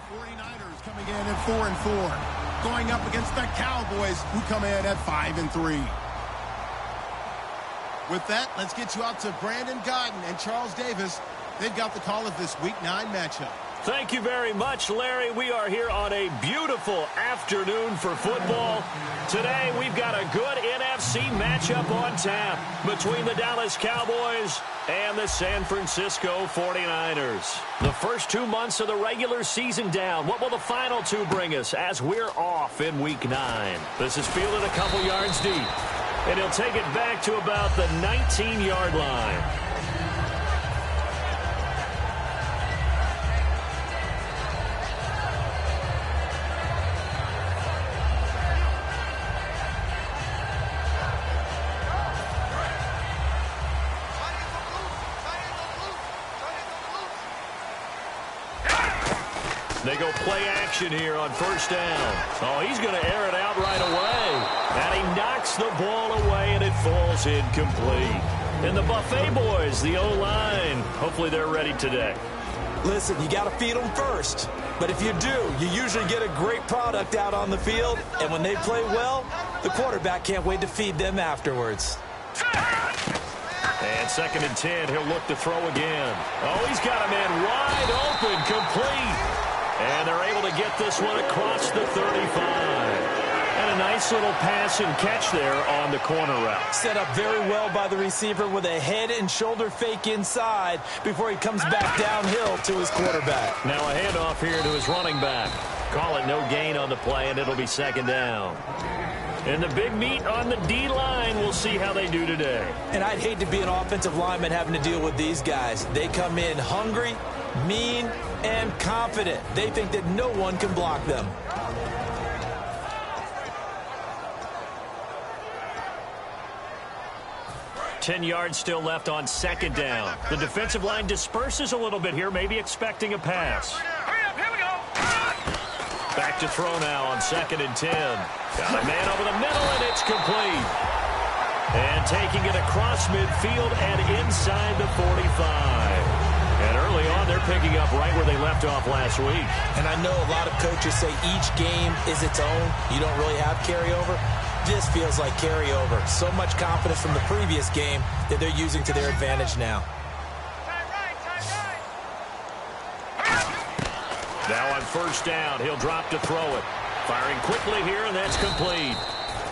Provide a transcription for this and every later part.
49ers coming in at 4-4, going up against the Cowboys, who come in at 5-3. With that, let's get you out to Brandon Godden and Charles Davis. They've got the call of this Week 9 matchup. Thank you very much, Larry. We are here on a beautiful afternoon for football. Today, we've got a good NFC matchup on tap between the Dallas Cowboys and the San Francisco 49ers. The first 2 months of the regular season down. What will the final two bring us as we're off in Week 9? This is fielded a couple yards deep, and he'll take it back to about the 19-yard line. They go play action here on first down. Oh, he's going to air it out right away. And he knocks the ball away, and it falls incomplete. And the Buffet boys, the O-line, hopefully they're ready today. Listen, you got to feed them first. But if you do, you usually get a great product out on the field. And when they play well, the quarterback can't wait to feed them afterwards. And 2nd and 10, he'll look to throw again. Oh, he's got a man wide open, complete. And they're able to get this one across the 35. And a nice little pass and catch there on the corner route. Set up very well by the receiver with a head and shoulder fake inside before he comes back downhill to his quarterback. Now a handoff here to his running back. Call it no gain on the play, and it'll be 2nd down. And the big meat on the D-line, we'll see how they do today. And I'd hate to be an offensive lineman having to deal with these guys. They come in hungry, mean, and confident. They think that no one can block them. Ten yards still left on 2nd down. The defensive line disperses a little bit here, maybe expecting a pass. Back to throw now on 2nd and 10. Got a man over the middle, and it's complete. And taking it across midfield and inside the 45. And early on, they're picking up right where they left off last week. And I know a lot of coaches say each game is its own. You don't really have carryover. This feels like carryover. So much confidence from the previous game that they're using to their advantage now. Now on first down, he'll drop to throw it. Firing quickly here, and that's complete.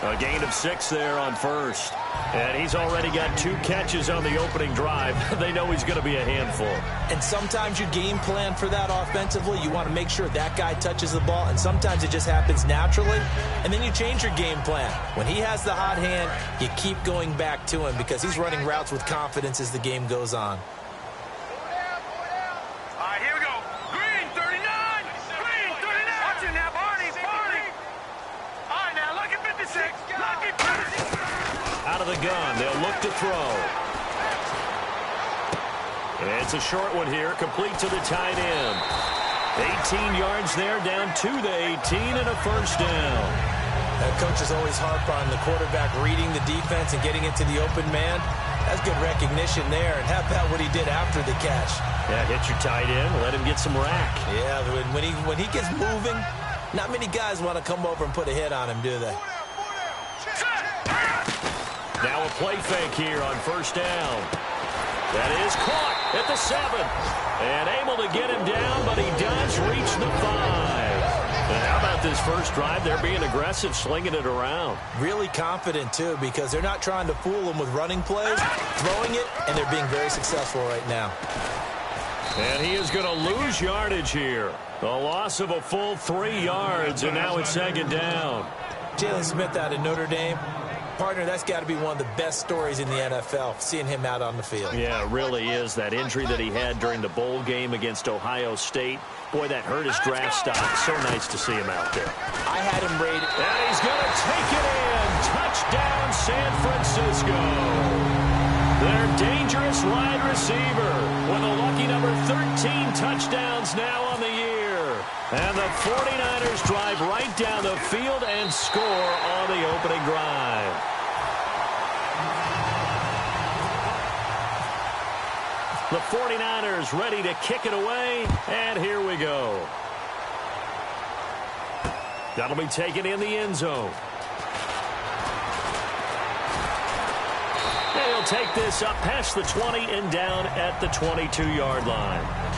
A gain of 6 there on first. And he's already got 2 catches on the opening drive. They know he's going to be a handful. And sometimes you game plan for that offensively. You want to make sure that guy touches the ball, and sometimes it just happens naturally. And then you change your game plan. When he has the hot hand, you keep going back to him because he's running routes with confidence as the game goes on. Out of the gun, they'll look to throw. And it's a short one here, complete to the tight end. 18 yards there, down to the 18 and a first down. Coaches always harp on the quarterback reading the defense and getting into the open man. That's good recognition there. And how about what he did after the catch? Yeah, hit your tight end, let him get some rack. Yeah, when he gets moving, not many guys want to come over and put a hit on him, do they? Now a play fake here on first down. That is caught at the 7. And able to get him down, but he does reach the 5. And how about this first drive? They're being aggressive, slinging it around. Really confident, too, because they're not trying to fool him with running plays, throwing it, and they're being very successful right now. And he is going to lose yardage here. A loss of a full 3 yards, and now it's 2nd down. Jalen Smith out of Notre Dame. Partner, that's got to be one of the best stories in the NFL, seeing him out on the field. Yeah, it really is. That injury that he had during the bowl game against Ohio State, boy, that hurt his draft stock. So nice to see him out there. I had him rated. And he's going to take it in. Touchdown, San Francisco. Their dangerous wide receiver with a lucky number 13 touchdowns now on the year. And the 49ers drive right down the field and score on the opening drive. The 49ers ready to kick it away, and here we go. That'll be taken in the end zone. And he'll take this up past the 20 and down at the 22-yard line.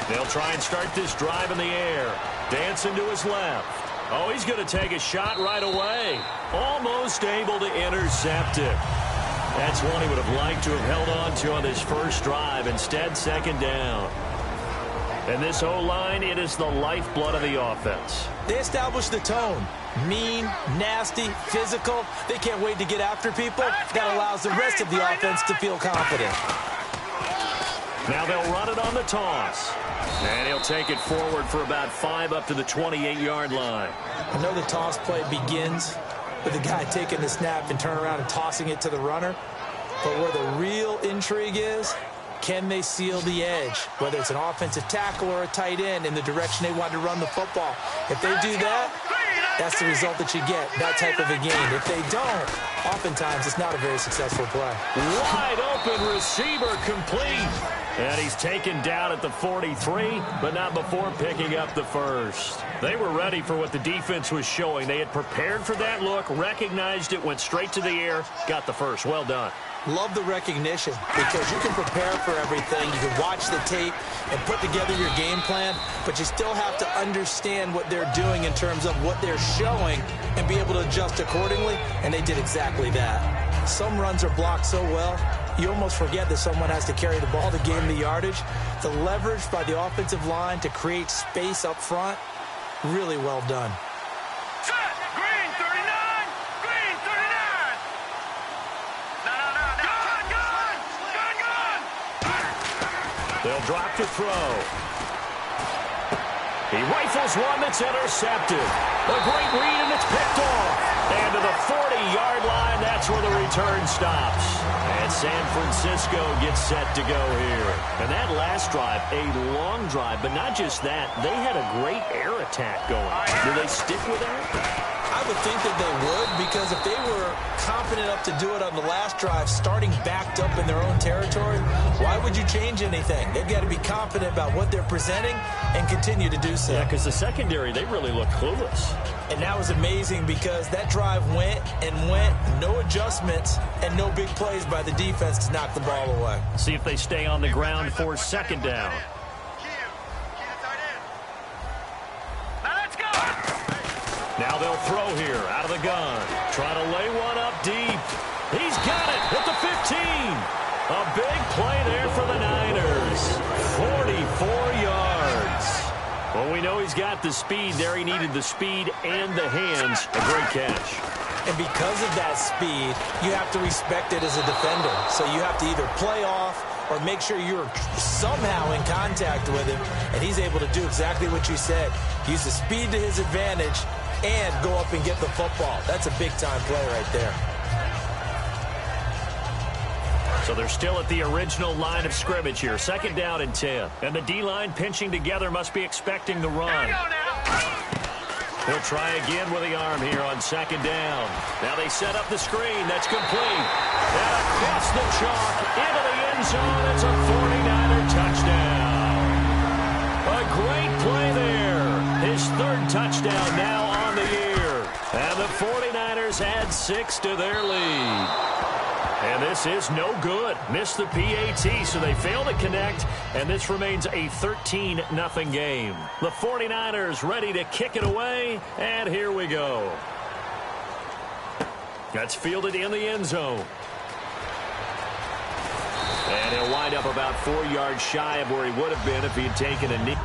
They'll try and start this drive in the air. Dancing to his left. Oh, he's going to take a shot right away. Almost able to intercept it. That's one he would have liked to have held on to on this first drive. Instead, second down. And this O-line, it is the lifeblood of the offense. They established the tone. Mean, nasty, physical. They can't wait to get after people. That allows the rest of the offense to feel confident. Now they'll run it on the toss. And he'll take it forward for about 5 up to the 28-yard line. I know the toss play begins with the guy taking the snap and turning around and tossing it to the runner. But where the real intrigue is, can they seal the edge? Whether it's an offensive tackle or a tight end in the direction they want to run the football. If they do that, that's the result that you get, that type of a game. If they don't, oftentimes it's not a very successful play. Wide open receiver complete. And he's taken down at the 43, but not before picking up the first. They were ready for what the defense was showing. They had prepared for that look, recognized it, went straight to the air, got the first. Well done. Love the recognition because you can prepare for everything. You can watch the tape and put together your game plan, but you still have to understand what they're doing in terms of what they're showing and be able to adjust accordingly, and they did exactly that. Some runs are blocked so well, you almost forget that someone has to carry the ball to gain the yardage. The leverage by the offensive line to create space up front, really well done. Green 39! Green 39! Gun! They'll drop to throw. He rifles one that's intercepted. A great read, and it's picked off. And to the 40-yard line, that's where the return stops. And San Francisco gets set to go here. And that last drive, a long drive, but not just that. They had a great air attack going. Do they stick with that? I would think that they would, because if they were confident enough to do it on the last drive, starting backed up in their own territory, why would you change anything? They've got to be confident about what they're presenting and continue to do so. Yeah, because the secondary, they really look clueless. And that was amazing because that drive went and went, no adjustments, and no big plays by the defense to knock the ball away. See if they stay on the ground for second down. Now they'll throw here out of the gun. Try to lay one up deep. He's got it at the 15. A big play there for the Niners. 44 yards. Well, we know he's got the speed there. He needed the speed and the hands. A great catch. And because of that speed, you have to respect it as a defender. So you have to either play off or make sure you're somehow in contact with him. And he's able to do exactly what you said. Use the speed to his advantage and go up and get the football. That's a big-time play right there. So they're still at the original line of scrimmage here. Second down and 10. And the D-line pinching together must be expecting the run. He'll try again with the arm here on second down. Now they set up the screen. That's complete. And across the chalk into the end zone. It's a 49er touchdown. A great play there. His third touchdown now on the year. And the 49ers add 6 to their lead. And this is no good. Missed the PAT, so they fail to connect, and this remains a 13-0 game. The 49ers ready to kick it away, and here we go. That's fielded in the end zone. And he'll wind up about 4 yards shy of where he would have been if he had taken a knee.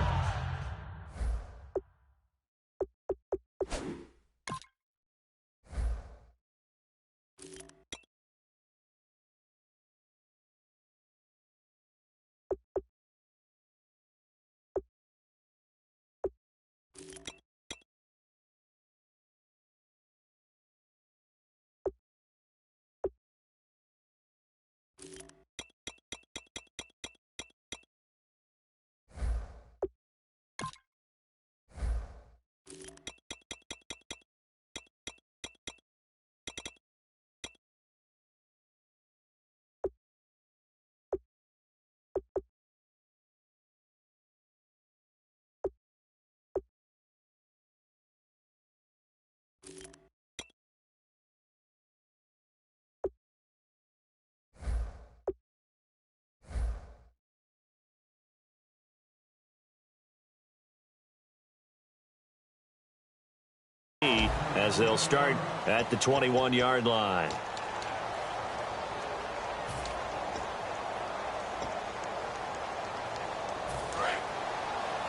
as they'll start at the 21-yard line.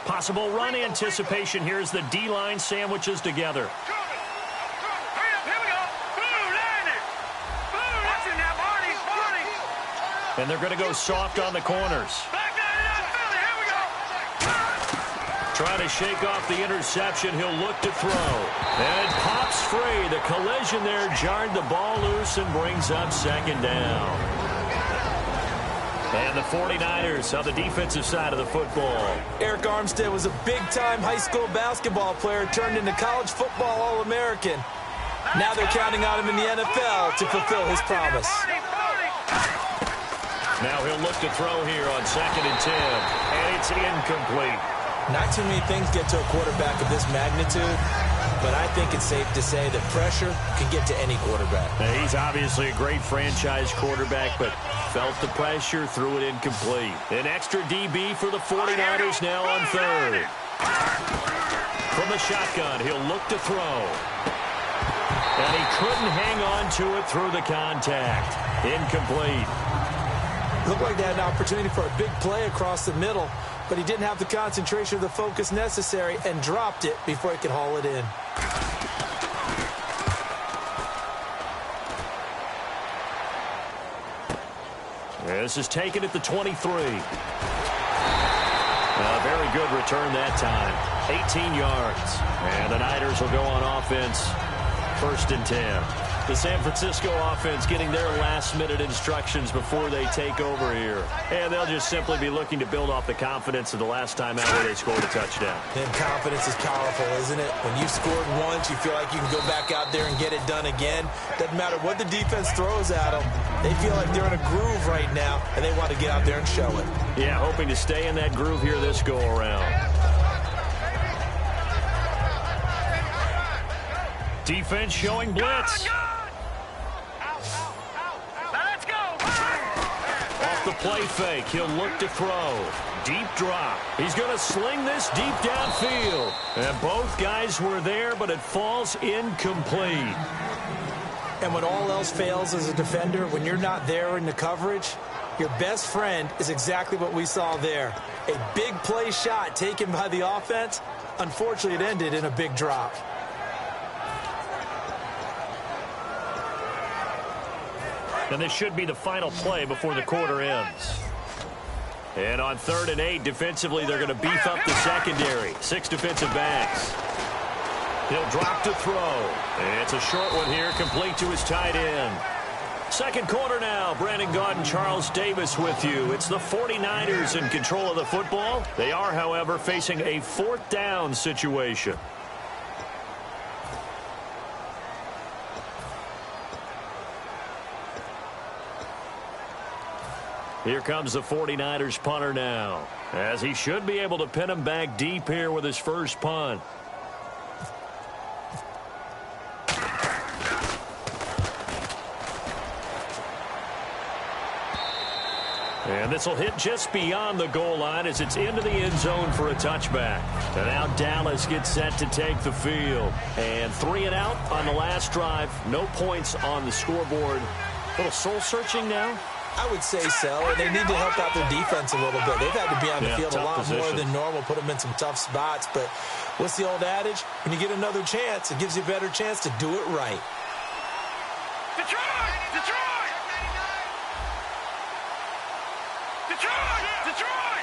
Possible run anticipation. Here's the D-line sandwiches together. And they're going to go soft on the corners. Trying to shake off the interception. He'll look to throw. And it pops free. The collision there jarred the ball loose and brings up second down. And the 49ers on the defensive side of the football. Eric Armstead was a big-time high school basketball player turned into college football All-American. Now they're counting on him in the NFL to fulfill his promise. Now he'll look to throw here on 2nd and 10. And it's incomplete. Not too many things get to a quarterback of this magnitude, but I think it's safe to say that pressure can get to any quarterback. He's obviously a great franchise quarterback, but felt the pressure, threw it incomplete. An extra DB for the 49ers now on 3rd. From the shotgun, he'll look to throw. And he couldn't hang on to it through the contact. Incomplete. Looked like they had an opportunity for a big play across the middle, but he didn't have the concentration or the focus necessary and dropped it before he could haul it in. This is taken at the 23. A very good return that time. 18 yards. And the Niners will go on offense. 1st and 10. The San Francisco offense getting their last-minute instructions before they take over here. And they'll just simply be looking to build off the confidence of the last time out where they scored a touchdown. And confidence is powerful, isn't it? When you've scored once, you feel like you can go back out there and get it done again. Doesn't matter what the defense throws at them. They feel like they're in a groove right now, and they want to get out there and show it. Yeah, hoping to stay in that groove here this go-around. Defense showing blitz. Off the play fake, he'll look to throw. Deep drop. He's going to sling this deep downfield. And both guys were there, but it falls incomplete. And when all else fails as a defender, when you're not there in the coverage, your best friend is exactly what we saw there. A big play shot taken by the offense. Unfortunately, it ended in a big drop. And this should be the final play before the quarter ends. And on 3rd and 8, defensively, they're going to beef up the secondary. 6 defensive backs. He'll drop to throw. And it's a short one here, complete to his tight end. Second quarter now. Brandon Gaudin, Charles Davis with you. It's the 49ers in control of the football. They are, however, facing a 4th down situation. Here comes the 49ers punter now, as he should be able to pin him back deep here with his first punt. And this will hit just beyond the goal line as it's into the end zone for a touchback. And now Dallas gets set to take the field. And 3 and out on the last drive. No points on the scoreboard. A little soul-searching now. I would say so, and they need to help out their defense a little bit. They've had to be on the field a lot more than normal, put them in some tough spots. But what's the old adage? When you get another chance, it gives you a better chance to do it right. Detroit! Detroit! Detroit! Detroit!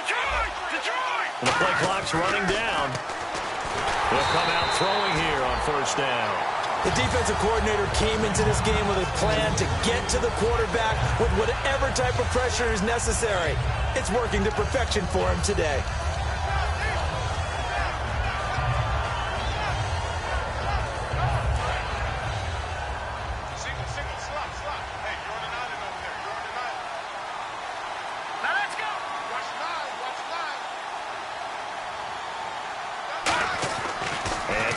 Detroit! Detroit! And the play clock's running down. They'll come out throwing here on 1st down. The defensive coordinator came into this game with a plan to get to the quarterback with whatever type of pressure is necessary. It's working to perfection for him today. Now let's go!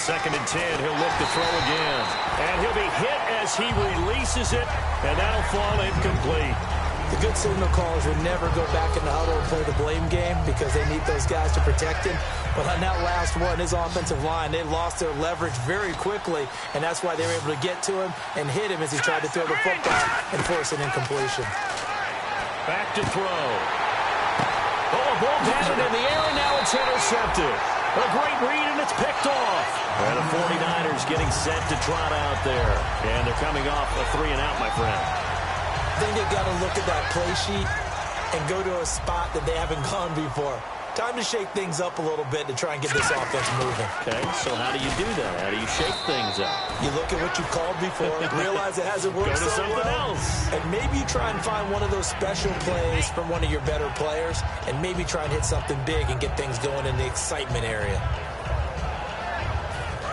2nd and 10. He'll look to throw again. And he'll be hit as he releases it. And that'll fall incomplete. The good signal callers would never go back in the huddle and play the blame game because they need those guys to protect him. But on that last one, his offensive line, they lost their leverage very quickly, and that's why they were able to get to him and hit him as he tried to throw the football and force an incompletion. Back to throw. Oh, a ball batted in the air, and now it's intercepted. A great read, and it's picked off. And the 49ers getting set to trot out there. And they're coming off a 3-and-out, my friend. I think they've got to look at that play sheet and go to a spot that they haven't gone before. Time to shake things up a little bit to try and get this offense moving. Okay, so how do you do that? How do you shake things up? You look at what you called before, realize it hasn't worked Go to something else. and maybe you try and find one of those special plays from one of your better players, and maybe try and hit something big and get things going in the excitement area.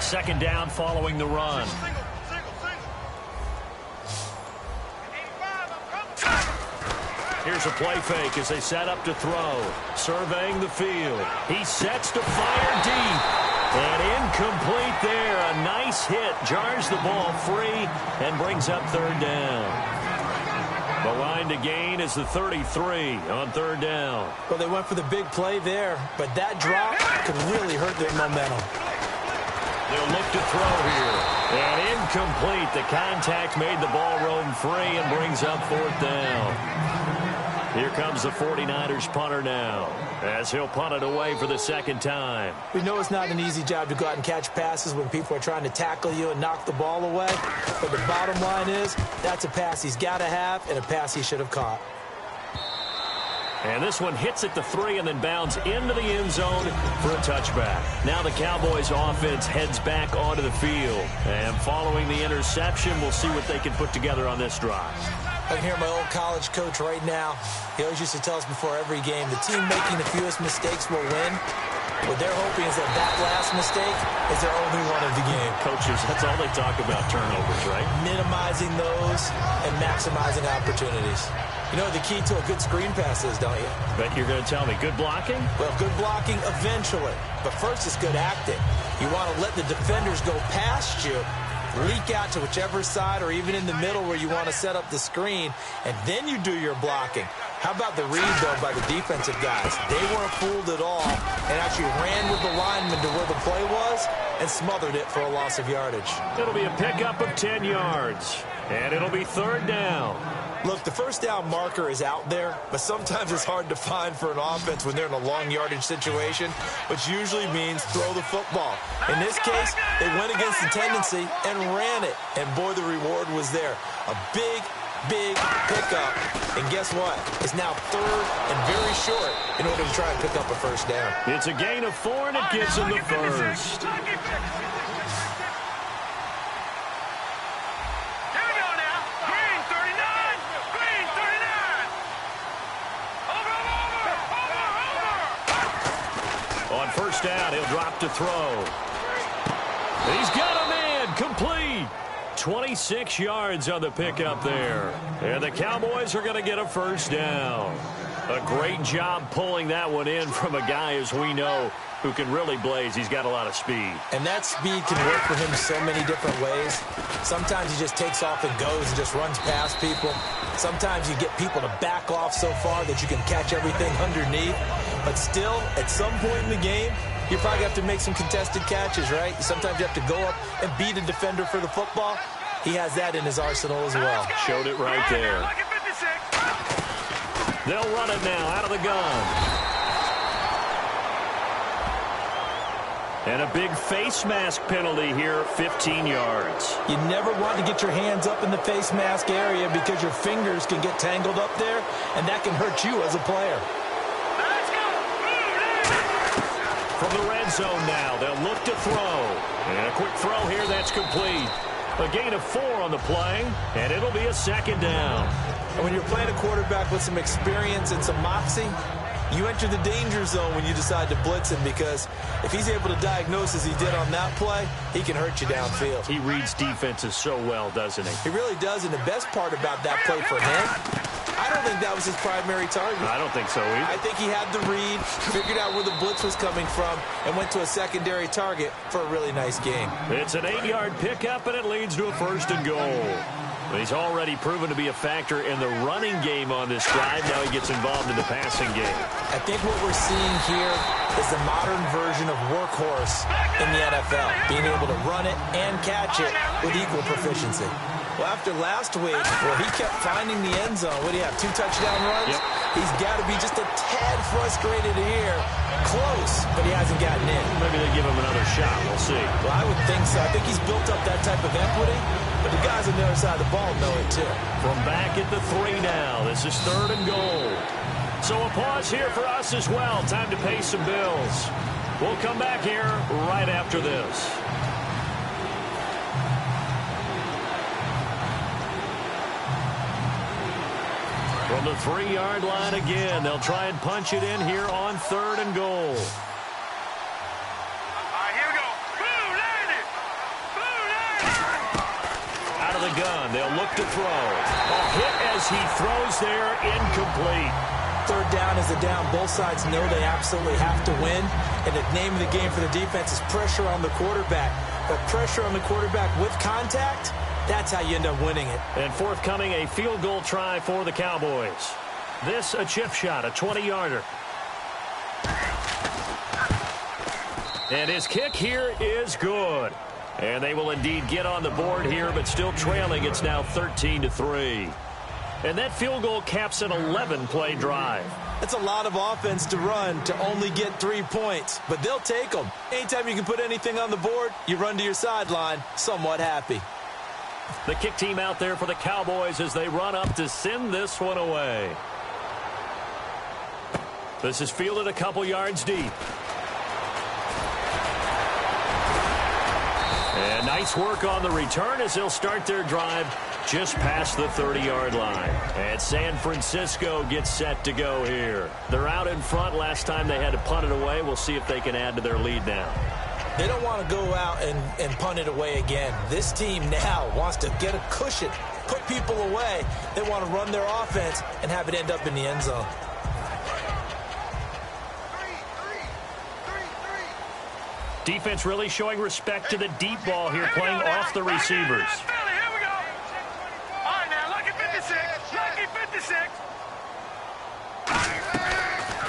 Second down following the run. Here's a play fake as they set up to throw. Surveying the field. He sets to fire deep. And incomplete there. A nice hit. Jars the ball free and brings up third down. The line to gain is the 33 on third down. Well, they went for the big play there, but that drop could really hurt their momentum. They'll look to throw here. And incomplete. The contact made the ball roam free and brings up fourth down. Here comes the 49ers punter now, as he'll punt it away for the second time. We know it's not an easy job to go out and catch passes when people are trying to tackle you and knock the ball away. But the bottom line is, that's a pass he's got to have and a pass he should have caught. And this one hits at the 3 and then bounds into the end zone for a touchback. Now the Cowboys offense heads back onto the field. And following the interception, we'll see what they can put together on this drive. I can hear my old college coach right now. He always used to tell us before every game, the team making the fewest mistakes will win. What they're hoping is that that last mistake is their only one of the game. Coaches, that's all they talk about, turnovers, right? Minimizing those and maximizing opportunities. You know what the key to a good screen pass is, don't you? Bet you're going to tell me. Good blocking? Well, good blocking eventually. But first it's good acting. You want to let the defenders go past you, leak out to whichever side or even in the middle where you want to set up the screen, and then you do your blocking. How about the read, though, by the defensive guys? They weren't fooled at all and actually ran with the lineman to where the play was and smothered it for a loss of yardage. It'll be a pickup of 10 yards, and it'll be third down. Look, the first down marker is out there, but sometimes it's hard to find for an offense when they're in a long yardage situation, which usually means throw the football. In this case, they went against the tendency and ran it, and boy, the reward was there. A big pickup, and guess what? It's now third and very short in order to try and pick up a first down. It's a gain of 4, and it gets him the first. On first down, he'll drop to throw. He's got a man, complete. 26 yards on the pickup there. And the Cowboys are going to get a first down. A great job pulling that one in from a guy, as we know, who can really blaze. He's got a lot of speed. And that speed can work for him so many different ways. Sometimes he just takes off and goes and just runs past people. Sometimes you get people to back off so far that you can catch everything underneath. But still, at some point in the game, you probably have to make some contested catches, right? Sometimes you have to go up and beat a defender for the football. He has that in his arsenal as well. Showed it right there. They'll run it now out of the gun. And a big face mask penalty here, 15 yards. You never want to get your hands up in the face mask area because your fingers can get tangled up there, and that can hurt you as a player. From the red zone now, they'll look to throw. And a quick throw here, that's complete. A gain of 4 on the play, and it'll be a second down. And when you're playing a quarterback with some experience and some moxie, you enter the danger zone when you decide to blitz him, because if he's able to diagnose as he did on that play, he can hurt you downfield. He reads defenses so well, doesn't he? He really does, and the best part about that play for him, I don't think that was his primary target. I don't think so either. I think he had the read, figured out where the blitz was coming from, and went to a secondary target for a really nice game. It's an 8-yard pickup, and it leads to a first and goal. He's already proven to be a factor in the running game on this drive. Now he gets involved in the passing game. I think what we're seeing here is the modern version of workhorse in the NFL, being able to run it and catch it with equal proficiency. Well, after last week, where he kept finding the end zone, what do you have, 2 touchdown runs? Yep. He's got to be just a tad frustrated here. Close, but he hasn't gotten in. Maybe they give him another shot. We'll see. Well, I would think so. I think he's built up that type of equity, but the guys on the other side of the ball know it too. From back at the 3 now, this is 3rd and goal. So a pause here for us as well. Time to pay some bills. We'll come back here right after this. From the 3-yard line again, they'll try and punch it in here on 3rd and goal. All right, here we go. Boom, landed. Boom, landed. Out of the gun, they'll look to throw. A hit as he throws there, incomplete. 3rd down is a down. Both sides know they absolutely have to win. And the name of the game for the defense is pressure on the quarterback. But pressure on the quarterback with contact, that's how you end up winning it. And forthcoming, a field goal try for the Cowboys. This a chip shot, a 20-yarder. And his kick here is good. And they will indeed get on the board here, but still trailing. It's now 13-3. And that field goal caps an 11-play drive. That's a lot of offense to run to only get 3 points, but they'll take them. Anytime you can put anything on the board, you run to your sideline, somewhat happy. The kick team out there for the Cowboys as they run up to send this one away. This is fielded a couple yards deep. And nice work on the return as they'll start their drive just past the 30-yard line. And San Francisco gets set to go here. They're out in front. Last time they had to punt it away. We'll see if they can add to their lead now. They don't want to go out and punt it away again. This team now wants to get a cushion, put people away. They want to run their offense and have it end up in the end zone. Defense really showing respect to the deep ball here, playing off the receivers.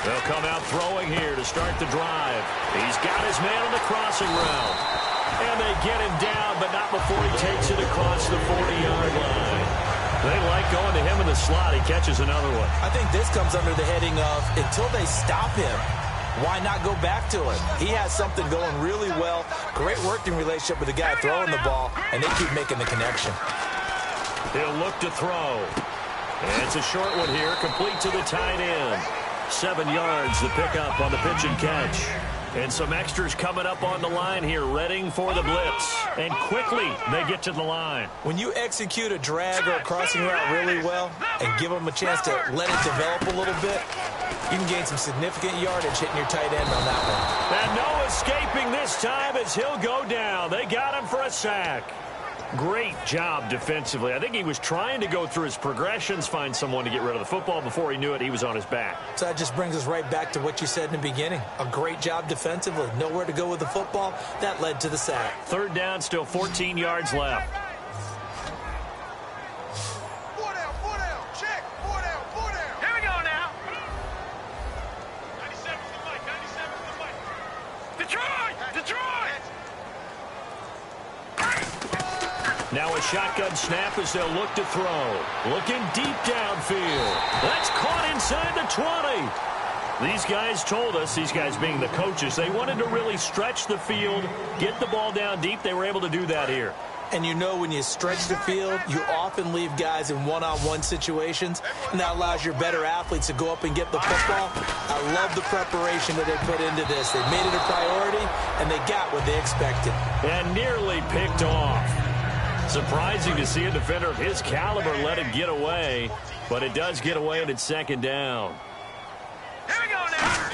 They'll come out throwing here to start the drive. He's got his man on the crossing route. And they get him down, but not before he takes it across the 40-yard line. They like going to him in the slot. He catches another one. I think this comes under the heading of, until they stop him, why not go back to him? He has something going really well. Great working relationship with the guy throwing the ball, and they keep making the connection. He'll look to throw. And it's a short one here, complete to the tight end. 7 yards the pickup on the pitch and catch. And some extras coming up on the line here, readying for the blitz. And quickly, they get to the line. When you execute a drag or a crossing route really well and give them a chance to let it develop a little bit, you can gain some significant yardage hitting your tight end on that one. And no escaping this time as he'll go down. They got him for a sack. Great job defensively. I think he was trying to go through his progressions, find someone to get rid of the football. Before he knew it, he was on his back. So that just brings us right back to what you said in the beginning. A great job defensively. Nowhere to go with the football. That led to the sack. 3rd down, still 14 yards left. Here we go now. 97 to the mic. Detroit! Now a shotgun snap as they'll look to throw. Looking deep downfield. That's caught inside the 20. These guys told us, these guys being the coaches, they wanted to really stretch the field, get the ball down deep. They were able to do that here. And you know when you stretch the field, you often leave guys in one-on-one situations, and that allows your better athletes to go up and get the football. I love the preparation that they put into this. They made it a priority, and they got what they expected. And nearly picked off. Surprising to see a defender of his caliber let it get away, but it does get away, and it's 2nd down. Here we go now.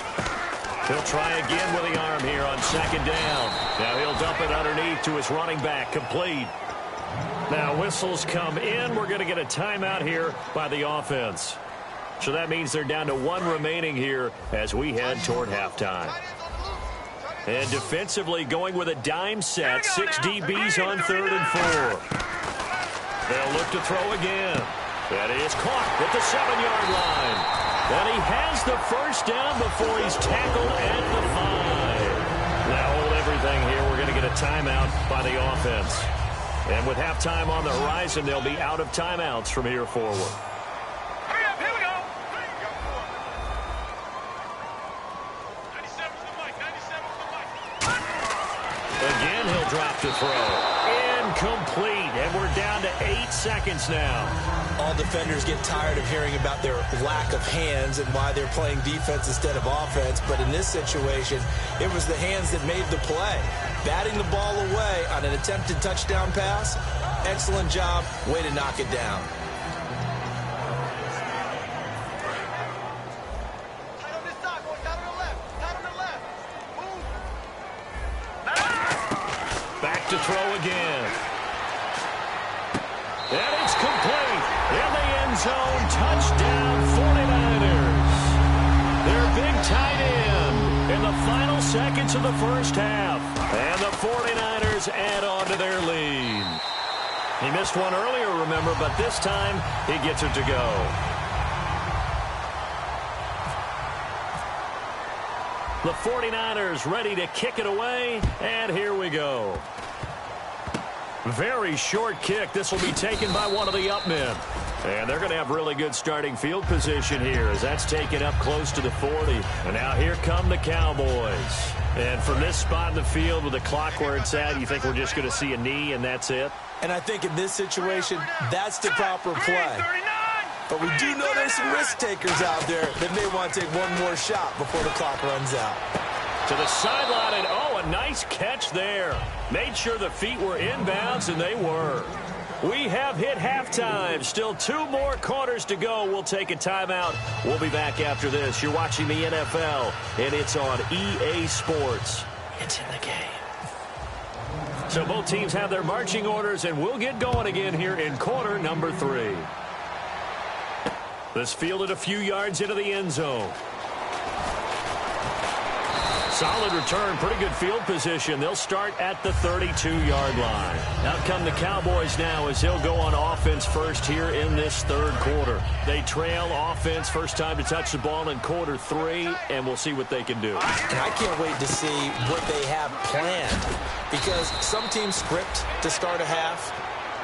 He'll try again with the arm here on 2nd down. Now he'll dump it underneath to his running back, complete. Now whistles come in. We're going to get a timeout here by the offense. So that means they're down to 1 remaining here as we head toward halftime. And defensively going with a dime set. 6 DBs on 3rd and 4. They'll look to throw again. That is caught at the 7-yard line. And he has the first down before he's tackled at the 5. Now hold everything here. We're going to get a timeout by the offense. And with halftime on the horizon, they'll be out of timeouts from here forward. Hurry up, here we go. 97 to the mic, 97 to the mic. Again, he'll drop to throw. Incomplete. And we're down to 8 seconds now. All defenders get tired of hearing about their lack of hands and why they're playing defense instead of offense. But in this situation, it was the hands that made the play. Batting the ball away on an attempted touchdown pass. Excellent job. Way to knock it down. Tight on this side, boys. Tight on the left. Tight on the left. Move. Back to throw again. And it's complete. In the end zone, touchdown 49ers. Their big tight end in the final seconds of the first half. And the 49ers add on to their lead. He missed one earlier, remember, but this time he gets it to go. The 49ers ready to kick it away, and here we go. Very short kick. This will be taken by one of the up men. And they're going to have really good starting field position here as that's taken up close to the 40. And now here come the Cowboys. And from this spot in the field with the clock where it's at, you think we're just going to see a knee and that's it? And I think in this situation, that's the proper play. But we do know there's some risk takers out there that may want to take one more shot before the clock runs out. To the sideline, and oh, a nice catch there. Made sure the feet were inbounds, and they were. We have hit halftime. Still 2 more quarters to go. We'll take a timeout. We'll be back after this. You're watching the NFL, and it's on EA Sports. It's in the game. So both teams have their marching orders, and we'll get going again here in quarter number 3. This fielded a few yards into the end zone. Solid return, pretty good field position. They'll start at the 32-yard line. Out come the Cowboys now as they'll go on offense first here in this third quarter. They trail offense, first time to touch the ball in quarter 3, and we'll see what they can do. And I can't wait to see what they have planned, because some teams script to start a half.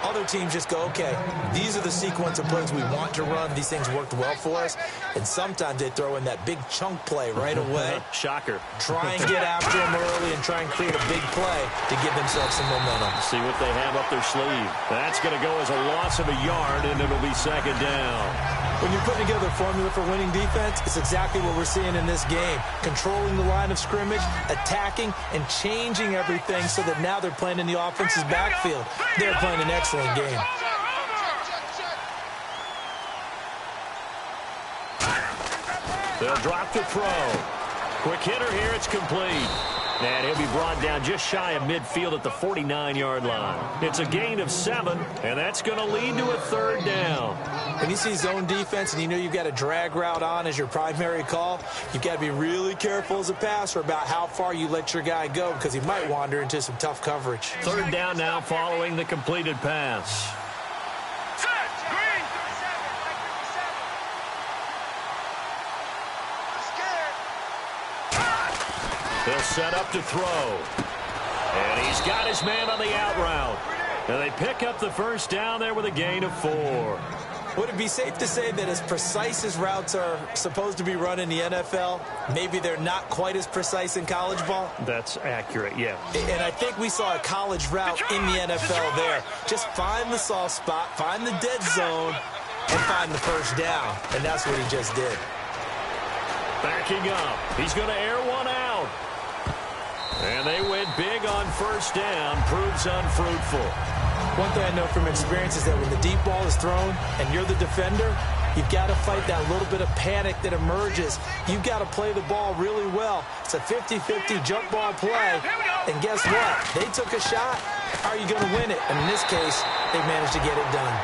Other teams just go, okay, these are the sequence of plays we want to run. These things worked well for us. And sometimes they throw in that big chunk play right away. Shocker. Try and get after them early and try and create a big play to give themselves some momentum. See what they have up their sleeve. That's going to go as a loss of a yard, and it'll be second down. When you're putting together a formula for winning defense, it's exactly what we're seeing in this game. Controlling the line of scrimmage, attacking, and changing everything so that now they're playing in the offense's backfield. They're playing an excellent game. They'll drop the throw. Quick hitter here, it's complete. And he'll be brought down just shy of midfield at the 49-yard line. It's a gain of 7, and that's going to lead to a third down. When you see zone defense and you know you've got a drag route on as your primary call, you've got to be really careful as a passer about how far you let your guy go, because he might wander into some tough coverage. Third down now following the completed pass. They'll set up to throw. And he's got his man on the out route. And they pick up the first down there with a gain of 4. Would it be safe to say that as precise as routes are supposed to be run in the NFL, maybe they're not quite as precise in college ball? That's accurate, yeah. And I think we saw a college route in the NFL there. Just find the soft spot, find the dead zone, and find the first down. And that's what he just did. Backing up. He's going to air one out. And they went big on first down. Proves unfruitful. One thing I know from experience is that when the deep ball is thrown and you're the defender, you've got to fight that little bit of panic that emerges. You've got to play the ball really well. It's a 50-50 jump ball play. And guess what? They took a shot. How are you going to win it? And in this case, they managed to get it done.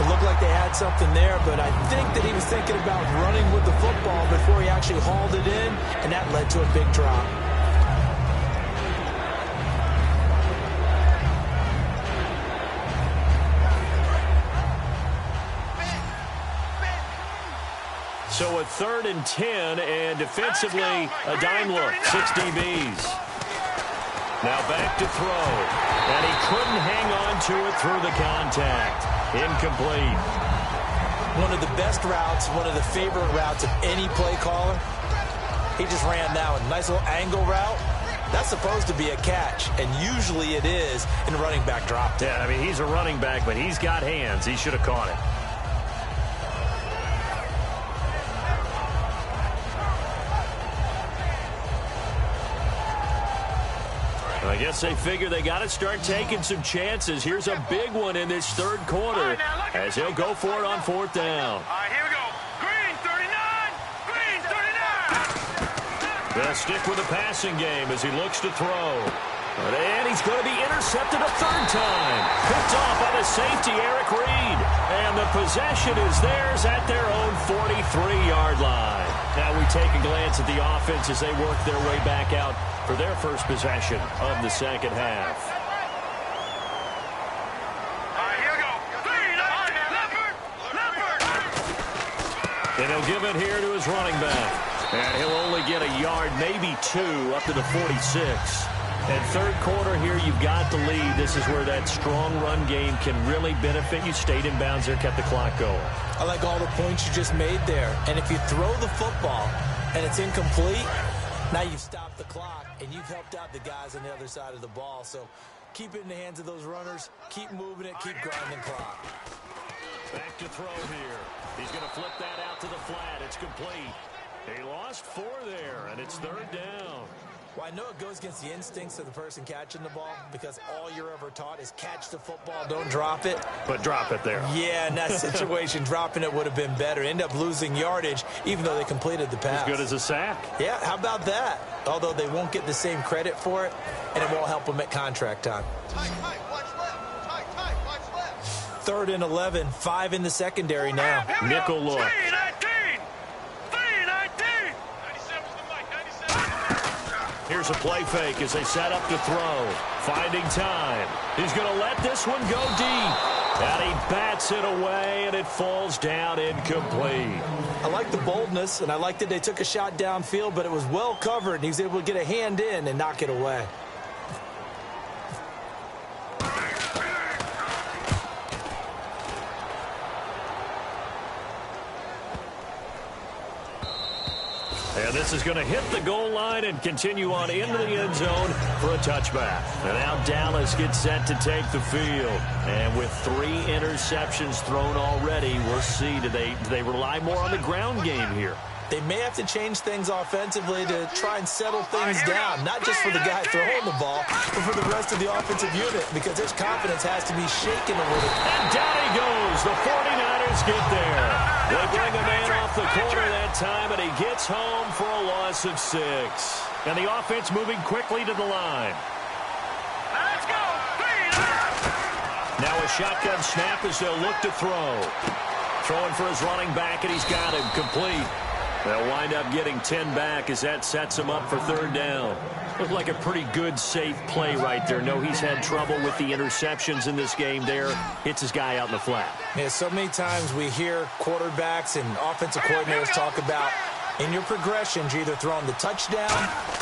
It looked like they had something there, but I think that he was thinking about running with the football before he actually hauled it in, and that led to a big drop. So a 3rd and 10, and defensively, a dime look, 6 DBs. Now back to throw, and he couldn't hang on to it through the contact. Incomplete. One of the best routes, one of the favorite routes of any play caller. He just ran that one. Nice little angle route. That's supposed to be a catch, and usually it is in a running back drop. Yeah, I mean, he's a running back, but he's got hands. He should have caught it. I guess they figure they got to start taking some chances. Here's a big one in this 3rd quarter as he'll go for it on 4th down. All right, here we go. Green, 39. Green, 39. They'll stick with the passing game as he looks to throw. And he's going to be intercepted a 3rd time. Picked off by the safety, Eric Reed. And the possession is theirs at their own 43-yard line. Now we take a glance at the offense as they work their way back out for their first possession of the 2nd half. All right, here we go. Green, Leopard. And he'll give it here to his running back. And he'll only get a yard, maybe 2, up to the 46. And 3rd quarter here, you've got the lead. This is where that strong run game can really benefit you. Stayed in bounds there, kept the clock going. I like all the points you just made there. And if you throw the football and it's incomplete, now you've stopped the clock and you've helped out the guys on the other side of the ball. So keep it in the hands of those runners. Keep moving it. Keep grinding clock. Back to throw here. He's going to flip that out to the flat. It's complete. He lost 4 there, and it's 3rd down. Well, I know it goes against the instincts of the person catching the ball because all you're ever taught is catch the football, don't drop it. But drop it there. Yeah, in that situation, dropping it would have been better. End up losing yardage, even though they completed the pass. As good as a sack. Yeah, how about that? Although they won't get the same credit for it, and it won't help them at contract time. Tight, watch left. Tight, watch left. 3rd and 11, 5 in the secondary now. Nickel look. 319. 319. 97's the mic, 97. Here's a play fake as they set up to throw. Finding time. He's going to let this one go deep. And he bats it away, and it falls down incomplete. I like the boldness, and I like that they took a shot downfield, but it was well covered, and he was able to get a hand in and knock it away. And this is going to hit the goal line and continue on into the end zone for a touchback. And now Dallas gets set to take the field. And with 3 interceptions thrown already, we'll see, do they rely more on the ground game here? They may have to change things offensively to try and settle things down, not just for the guy throwing the ball, but for the rest of the offensive unit, because his confidence has to be shaken a little. And down he goes. The 49ers get there. They bring a man off the corner that time, and he gets home for a loss of 6. And the offense moving quickly to the line. Let's go. Now a shotgun snap as they'll look to throw. Throwing for his running back, and he's got him complete. They'll wind up getting 10 back as that sets him up for 3rd down. Looked like a pretty good, safe play right there. No, he's had trouble with the interceptions in this game there. Hits his guy out in the flat. Yeah, so many times we hear quarterbacks and offensive coordinators talk about in your progressions, you're either throwing the touchdown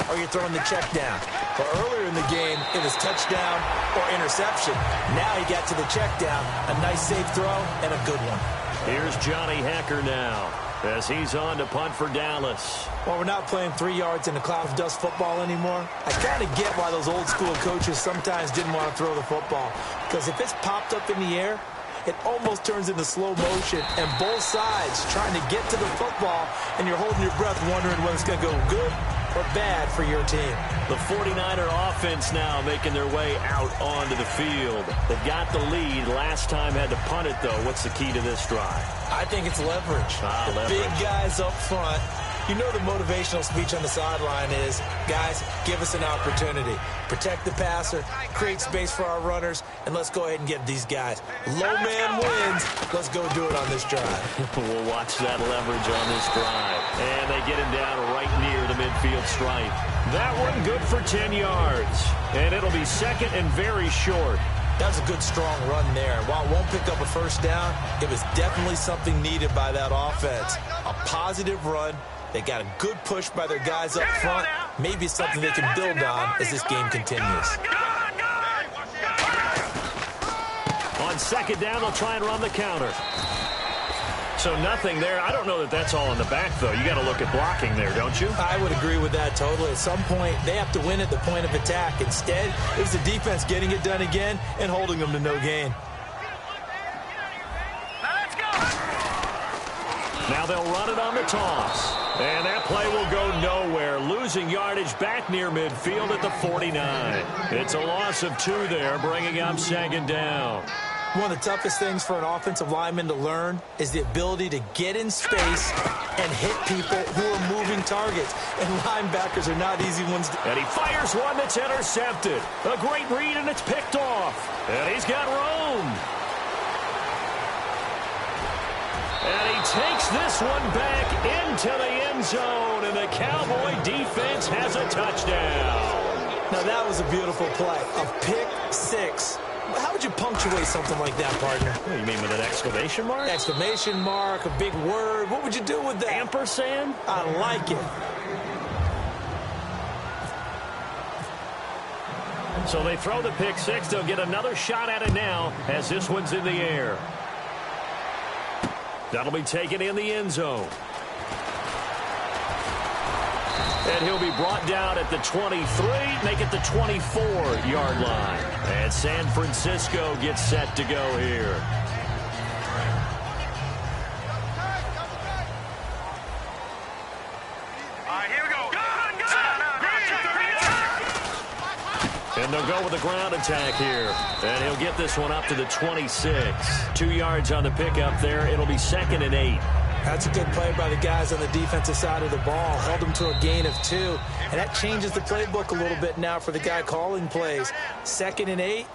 or you're throwing the check down. But earlier in the game, it was touchdown or interception. Now he got to the check down, a nice safe throw, and a good one. Here's Johnny Hecker now as he's on to punt for Dallas. Well, we're not playing 3 yards in a cloud of dust football anymore. I kind of get why those old school coaches sometimes didn't want to throw the football. Because if it's popped up in the air, it almost turns into slow motion, and both sides trying to get to the football, and you're holding your breath wondering whether it's going to go good or bad for your team. The 49er offense now making their way out onto the field. They've got the lead. Last time had to punt it, though. What's the key to this drive? I think it's leverage. Leverage. Big guys up front. You know the motivational speech on the sideline is, guys, give us an opportunity. Protect the passer, create space for our runners, and let's go ahead and give these guys. Low man wins. Let's go do it on this drive. We'll watch that leverage on this drive. And they get him down right near the midfield stripe. That one good for 10 yards. And it'll be second and very short. That was a good, strong run there. While it won't pick up a first down, it was definitely something needed by that offense. A positive run. They got a good push by their guys up front. Maybe something they can build on as this game continues. On second down, they'll try and run the counter. So nothing there. I don't know that that's all in the back, though. You got to look at blocking there, don't you? I would agree with that totally. At some point, they have to win at the point of attack. Instead, it was the defense getting it done again and holding them to no gain. Now they'll run it on the toss. And that play will go nowhere. Losing yardage back near midfield at the 49. It's a loss of 2 there, bringing up second down. One of the toughest things for an offensive lineman to learn is the ability to get in space and hit people who are moving targets. And linebackers are not easy ones to... And he fires one that's intercepted. A great read, and it's picked off. And he's got room. And he takes this one back into the end zone. And the Cowboy defense has a touchdown. Now, that was a beautiful play. A pick six. How would you punctuate something like that, partner? What do you mean, with an exclamation mark? Exclamation mark, a big word. What would you do with that? Ampersand? I like it. So they throw the pick six. They'll get another shot at it now as this one's in the air. That'll be taken in the end zone. And he'll be brought down at the 23, make it the 24-yard line. And San Francisco gets set to go here. All right, here we go. And they'll go with a ground attack here. And he'll get this one up to the 26. 2 yards on the pickup there. It'll be 2nd and 8. That's a good play by the guys on the defensive side of the ball. Held them to a gain of 2. And that changes the playbook a little bit now for the guy calling plays. 2nd and 8.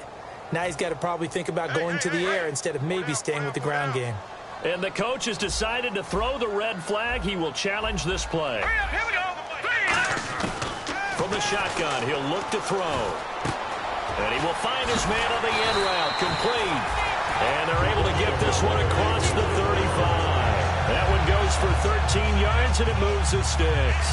Now he's got to probably think about going to the air instead of maybe staying with the ground game. And the coach has decided to throw the red flag. He will challenge this play. Here we go. From the shotgun, he'll look to throw. And he will find his man on the end route. Complete. And they're able to get this one across the 35. That one goes for 13 yards, and it moves the sticks.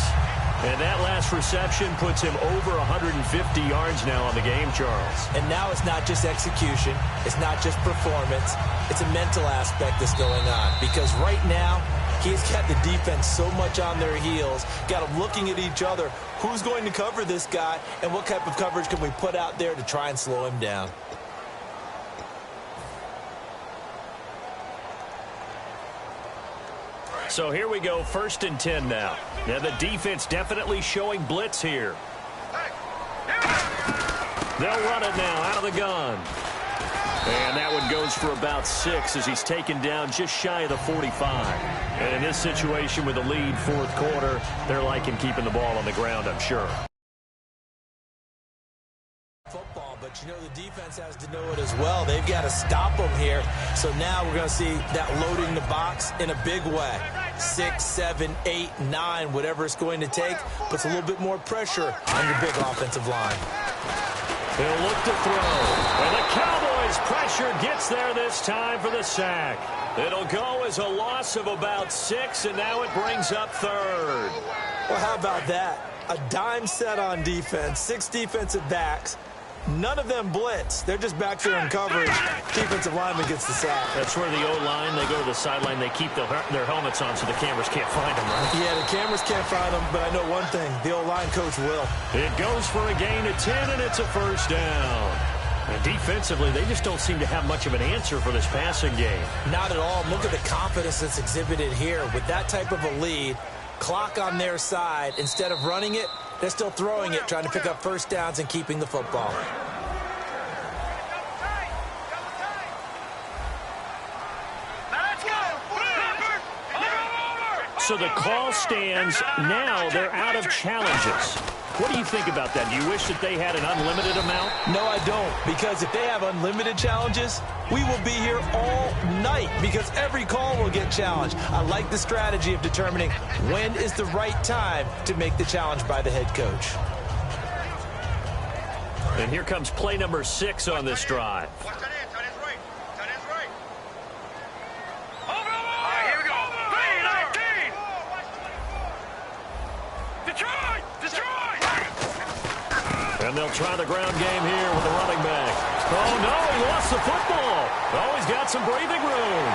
And that last reception puts him over 150 yards now on the game, Charles. And now it's not just execution. It's not just performance. It's a mental aspect that's going on. Because right now, he's got the defense so much on their heels, got them looking at each other. Who's going to cover this guy, and what type of coverage can we put out there to try and slow him down? So here we go, 1st and 10 now. Now the defense definitely showing blitz here. They'll run it now out of the gun. And that one goes for about 6 as he's taken down just shy of the 45. And in this situation with a lead 4th quarter, they're liking keeping the ball on the ground, I'm sure. Football, but you know the defense has to know it as well. They've got to stop them here. So now we're going to see that loading the box in a big way. 6, 7, 8, 9, whatever it's going to take, puts a little bit more pressure on your big offensive line. He'll look to throw. And the Cowboys' pressure gets there this time for the sack. It'll go as a loss of about 6, and now it brings up 3rd. Well, how about that? A dime set on defense, 6 defensive backs. None of them blitz. They're just back there in coverage. Defensive lineman gets the sack. That's where the O-line, they go to the sideline, they keep their helmets on so the cameras can't find them, right? Yeah, the cameras can't find them, but I know one thing. The O-line coach will. It goes for a gain of 10, and it's a 1st down. And defensively, they just don't seem to have much of an answer for this passing game. Not at all. Look at the confidence that's exhibited here. With that type of a lead, clock on their side, instead of running it, they're still throwing it, trying to pick up 1st downs and keeping the football. So the call stands. Now they're out of challenges. What do you think about that? Do you wish that they had an unlimited amount? No, I don't, because if they have unlimited challenges, we will be here all night because every call will get challenged. I like the strategy of determining when is the right time to make the challenge by the head coach. And here comes play number 6 on this drive. Watch that end. Tight end's right. Tight end's right. All right, here we go. 3-19. Detroit! Detroit! And they'll try the ground game here with the running back. Oh, no, he lost the football. Oh, he's got some breathing room.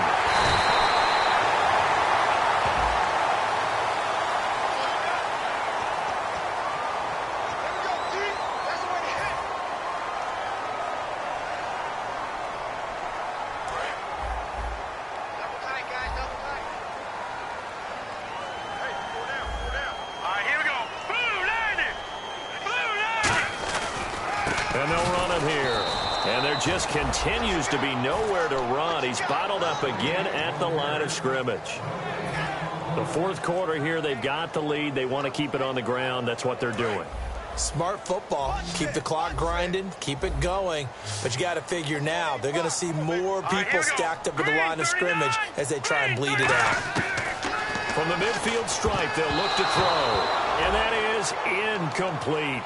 And they'll run it here. And there just continues to be nowhere to run. He's bottled up again at the line of scrimmage. The fourth quarter here, they've got the lead. They want to keep it on the ground. That's what they're doing. Smart football. Keep the clock grinding. Keep it going. But you got to figure now, they're going to see more people stacked up at the line of scrimmage as they try and bleed it out. From the midfield stripe, they'll look to throw. And that is incomplete.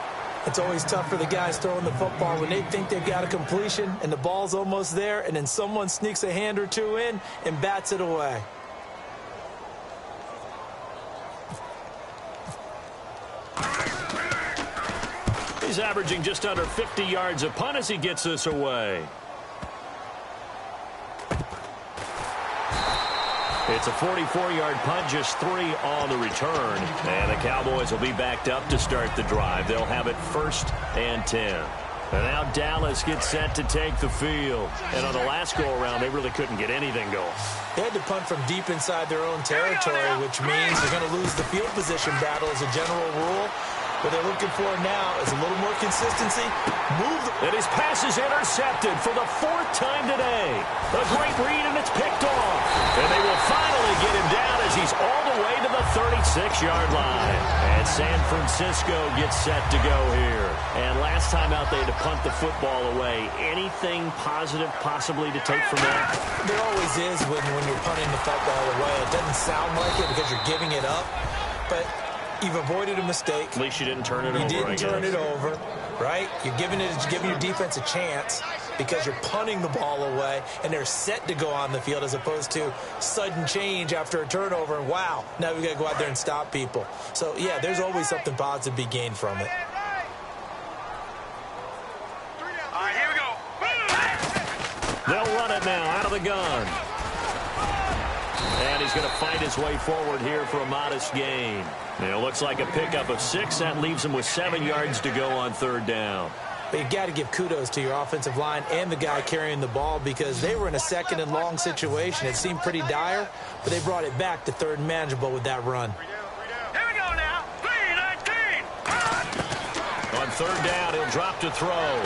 It's always tough for the guys throwing the football when they think they've got a completion and the ball's almost there, and then someone sneaks a hand or two in and bats it away. He's averaging just under 50 yards a punt as he gets this away. It's a 44-yard punt, just 3 on the return. And the Cowboys will be backed up to start the drive. They'll have it 1st and 10. And now Dallas gets set to take the field. And on the last go-around, they really couldn't get anything going. They had to punt from deep inside their own territory, which means they're going to lose the field position battle as a general rule. What they're looking for now is a little more consistency. And his pass is intercepted for the 4th time today. A great read, and it's picked off. And they will finally get him down as he's all the way to the 36-yard line. And San Francisco gets set to go here. And last time out, they had to punt the football away. Anything positive possibly to take from that? There always is when you're punting the football away. It doesn't sound like it because you're giving it up. But you've avoided a mistake. At least you didn't turn it over. You didn't turn it over, right? You're giving your defense a chance because you're punting the ball away, and they're set to go on the field as opposed to sudden change after a turnover. And wow, now we got to go out there and stop people. So, yeah, there's always something positive to be gained from it. All right, here we go. They'll run it now out of the gun. And he's going to fight his way forward here for a modest gain. It looks like a pickup of 6. That leaves him with 7 yards to go on 3rd down. But you've got to give kudos to your offensive line and the guy carrying the ball because they were in a 2nd and long situation. It seemed pretty dire, but they brought it back to 3rd and manageable with that run. Here we go now. 3-19. On 3rd down, he'll drop to throw.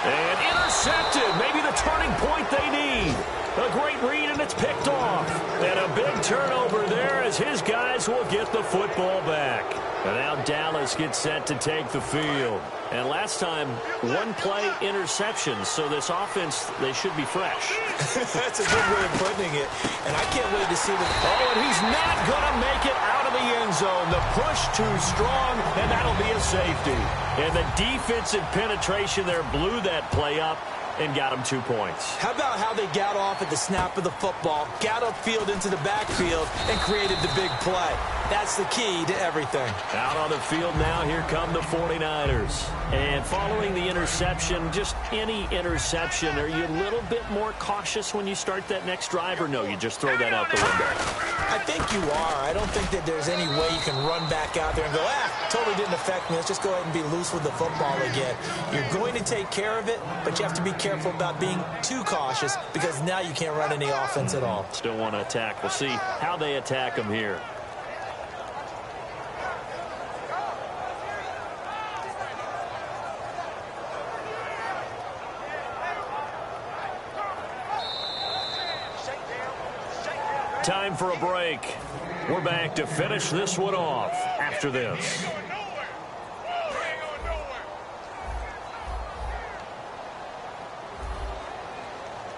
And intercepted. Maybe the turning point they need. A great read, and it's picked off. And a big turnover there as his guys will get the football back. And now Dallas gets set to take the field. And last time, 1-play interception. So this offense, they should be fresh. That's a good way of putting it. And I can't wait to see the... Oh, and he's not going to make it out of the end zone. The push too strong, and that'll be a safety. And the defensive penetration there blew that play up and got him 2 points. How about how they got off at the snap of the football, got upfield into the backfield, and created the big play? That's the key to everything. Out on the field now, here come the 49ers. And following the interception, just any interception, are you a little bit more cautious when you start that next drive, or no, you just throw that out the window? I think you are. I don't think that there's any way you can run back out there and go, totally didn't affect me. Let's just go ahead and be loose with the football again. You're going to take care of it, but you have to be careful about being too cautious because now you can't run any offense at all. Still want to attack. We'll see how they attack them here. Time for a break. We're back to finish this one off after this.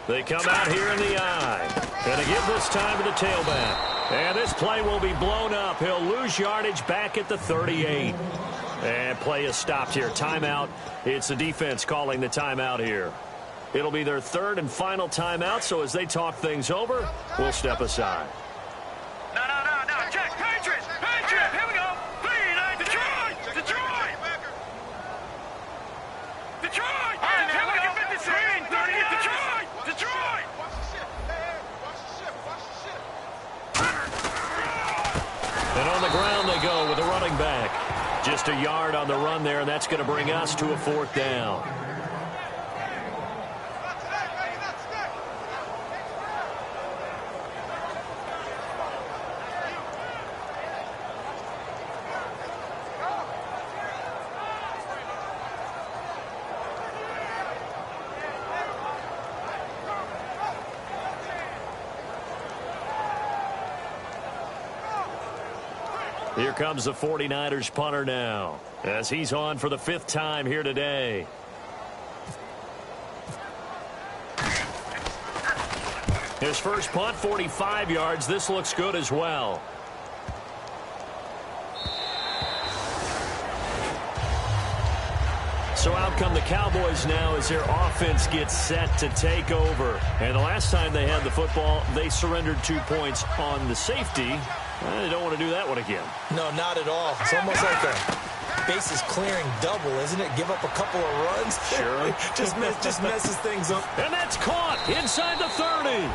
They come out here in the eye. And to give this time to the tailback. And this play will be blown up. He'll lose yardage back at the 38. And play is stopped here. Timeout. It's the defense calling the timeout here. It'll be their third and final timeout, so as they talk things over, we'll step aside. No. Check. Patriots. Here we go. Detroit. Here we go. 56. 30. Detroit. And on the ground they go with a running back. Just a yard on the run there, and that's going to bring us to a fourth down. Here comes the 49ers punter now, as he's on for the 5th time here today. His first punt, 45 yards. This looks good as well. So out come the Cowboys now as their offense gets set to take over. And the last time they had the football, they surrendered 2 points on the safety. They don't want to do that one again. No, not at all. It's almost like a bases clearing double, isn't it? Give up a couple of runs. Sure. just messes things up. And that's caught inside the 30.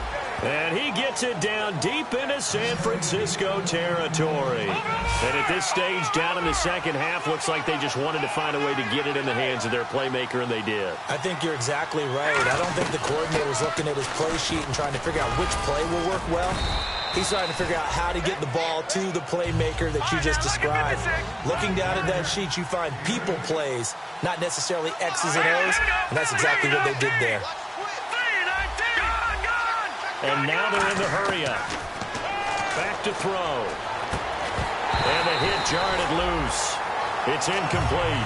And he gets it down deep into San Francisco territory. And at this stage, down in the second half, looks like they just wanted to find a way to get it in the hands of their playmaker, and they did. I think you're exactly right. I don't think the coordinator was looking at his play sheet and trying to figure out which play will work well. He's trying to figure out how to get the ball to the playmaker that you just described. Looking down at that sheet, you find people plays, not necessarily X's and O's, and that's exactly what they did there. And now they're in the hurry-up. Back to throw. And the hit jarred it loose. It's incomplete.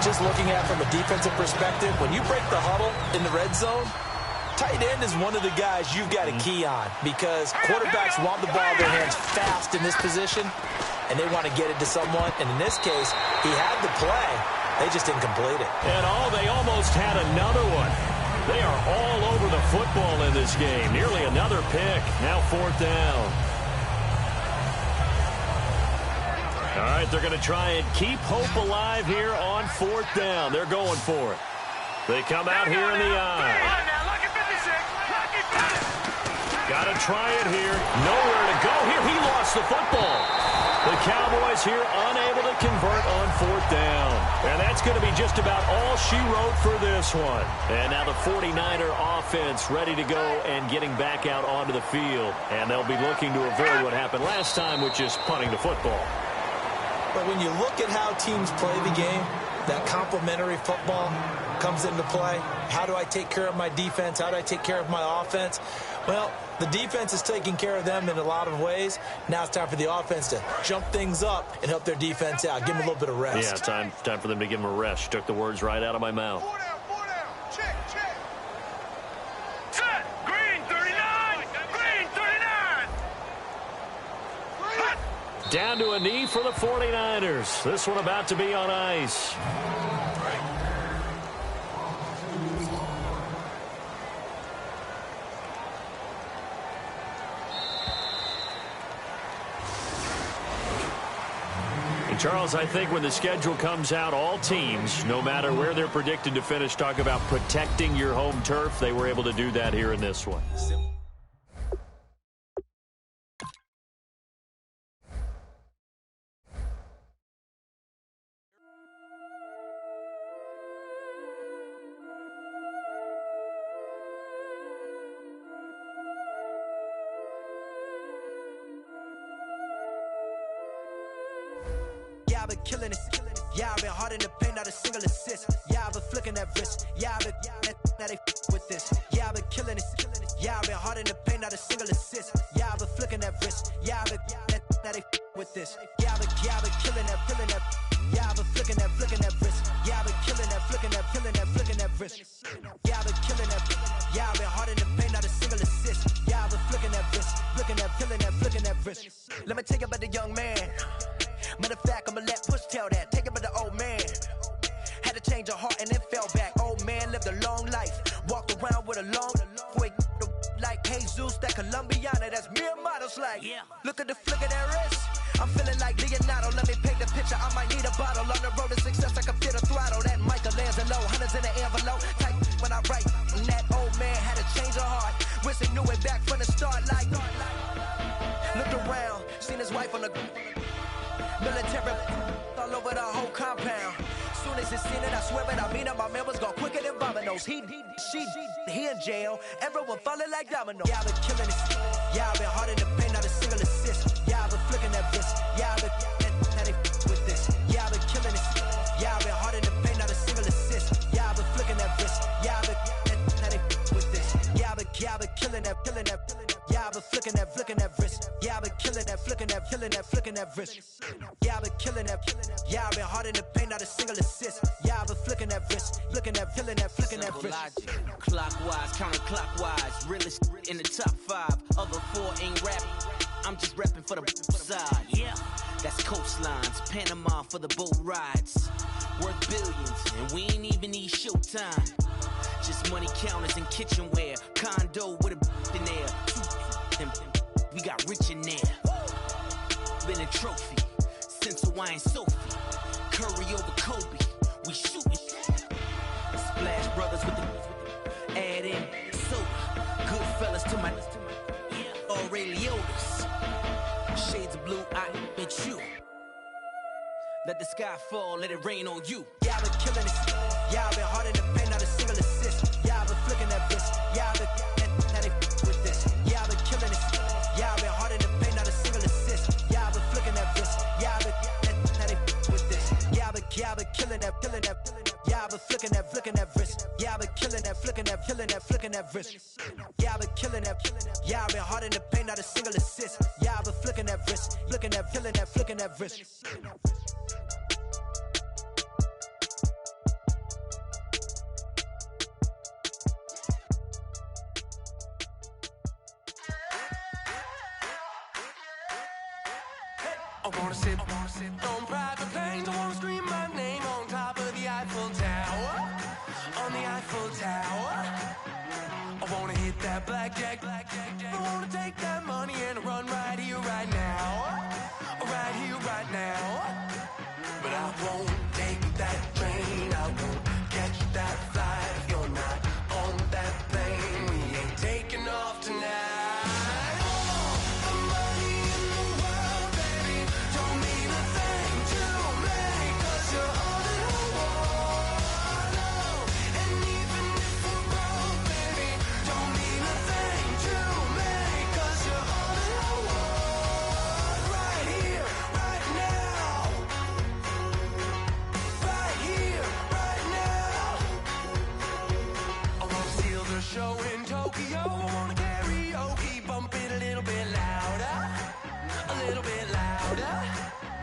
Just looking at it from a defensive perspective, when you break the huddle in the red zone, tight end is one of the guys you've got to key on because quarterbacks want the ball in their hands fast in this position, and they want to get it to someone. And in this case, he had the play. They just didn't complete it. And they almost had another one. They are all over the football in this game. Nearly another pick. Now 4th down. All right, they're going to try and keep hope alive here on 4th down. They're going for it. They come out here in the eye. Got to try it here. Nowhere to go here. He lost the football. The Cowboys here unable to convert on 4th down. And that's going to be just about all she wrote for this one. And now the 49er offense ready to go and getting back out onto the field. And they'll be looking to avoid what happened last time, which is punting the football. But when you look at how teams play the game, that complementary football comes into play. How do I take care of my defense? How do I take care of my offense? Well, the defense is taking care of them in a lot of ways. Now it's time for the offense to jump things up and help their defense out. Give them a little bit of rest. Yeah, time for them to give them a rest. She took the words right out of my mouth. 4 down. Check. Set. Green 39. Green 39. Down to a knee for the 49ers. This one about to be on ice. Charles, I think when the schedule comes out, all teams, no matter where they're predicted to finish, talk about protecting your home turf. They were able to do that here in this one. Yeah, I've been killing it. Yeah, I've been hard in the paint, not a single assist. Yeah, I've been flicking that wrist. Yeah, I've been now they with this. Yeah, I've been killing it. Yeah, I've been hard in the paint, not a single assist. Yeah, I've been flicking that wrist. Yeah, I've been now they with this. Yeah, I've been killing that. Yeah, I've been flicking that wrist. Yeah, I've been killing that, flicking that wrist. Yeah, I've been killing that. Yeah, I've been hard in the paint, not a single assist. Yeah, I've been flicking that wrist, flicking that wrist. Let me tell you about the young man. Matter of fact, I'ma let Push tell that. change of heart and then fell back. Old man lived a long life, walked around with a long way. Like Jesus, that Colombiana, that's mere models like. Look at the flick of that wrist. I'm feeling like Leonardo. Let me paint the picture. I might need a bottle. On the road to success, I can feel the throttle. That Michelangelo, hundreds in the envelope. Type when I write. And that old man had a change of heart. Wish he knew it back from the start. Like, looked around, seen his wife on the military all over the whole compound. Soon as he seen it, I swear it, I mean it, my man was gone quicker than Domino's. He in jail, everyone falling like dominoes. Yeah, I've been killing this. Yeah, I've been hard in the paint, not a single assist. Yeah, I've been flicking that wrist. Yeah, I've been now they with this. Yeah, I've been killing this. Yeah, I've been hard in the paint, not a single assist. Yeah, I've been flicking that wrist. Yeah, I've been now they with this. Yeah, I've been killing that. Yeah, I've been flicking that wrist. Yeah, I've been killing that, flicking that wrist. Yeah, I've been killing that. Yeah, I've been hard in the paint, not a single assist. Yeah, I've been flicking that wrist, flicking that wrist. Logic, clockwise, counterclockwise, realest in the top 5. Other 4 ain't rap. I'm just repping for the side. Yeah, that's coastlines, Panama for the boat rides. Worth billions, and we ain't even need showtime. Just money counters and kitchenware, condo with a in there. We got rich in there. Been a trophy since Hawaiian Sophie. Curry over Kobe, we shooting. Splash Brothers with the add in soda. Good fellas to my Aureliotas. Shades of blue, I admit you. Let the sky fall, let it rain on you. Yeah, I've been killing this. Yeah, I've been hard in the paint, not a single assist. Yeah, I've been flicking that wrist. Yeah, I've been now they with this. Yeah, I've been killing this. Yeah, I've been hard in the paint, not a single assist. Yeah, I've been flicking that wrist. Yeah, I've been now they with this. Yeah, I've been killing that. Yeah, I've been flicking that wrist. Yeah, I've been killing that, flicking that wrist. Yeah, I've been killing that. Yeah, I've been hard in the paint, not a single assist. Yeah, I've been flicking that wrist, flicking that wrist. I wanna sit on private planes. I wanna scream my name on top of the Eiffel Tower. On the Eiffel Tower. I wanna hit that blackjack. I wanna take that money and run right here, right now. Right here, right now. But I won't take that train. I won't catch that flight. If you're not on that plane, we ain't taking off tonight. Show in Tokyo, I wanna karaoke, bump it a little bit louder,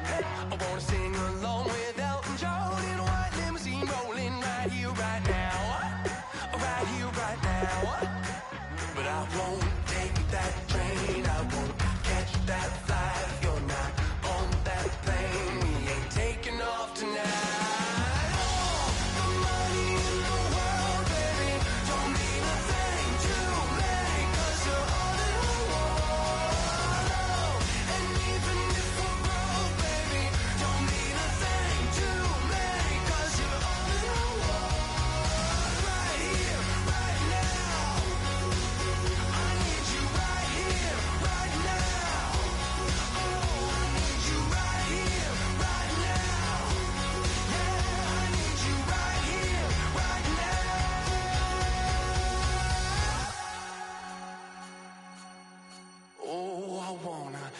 Hey, I wanna sing along with Elton John in a white limousine, rolling right here, right now, But I won't take that train, I won't catch that flight. If you're not on that plane, we ain't taking off tonight.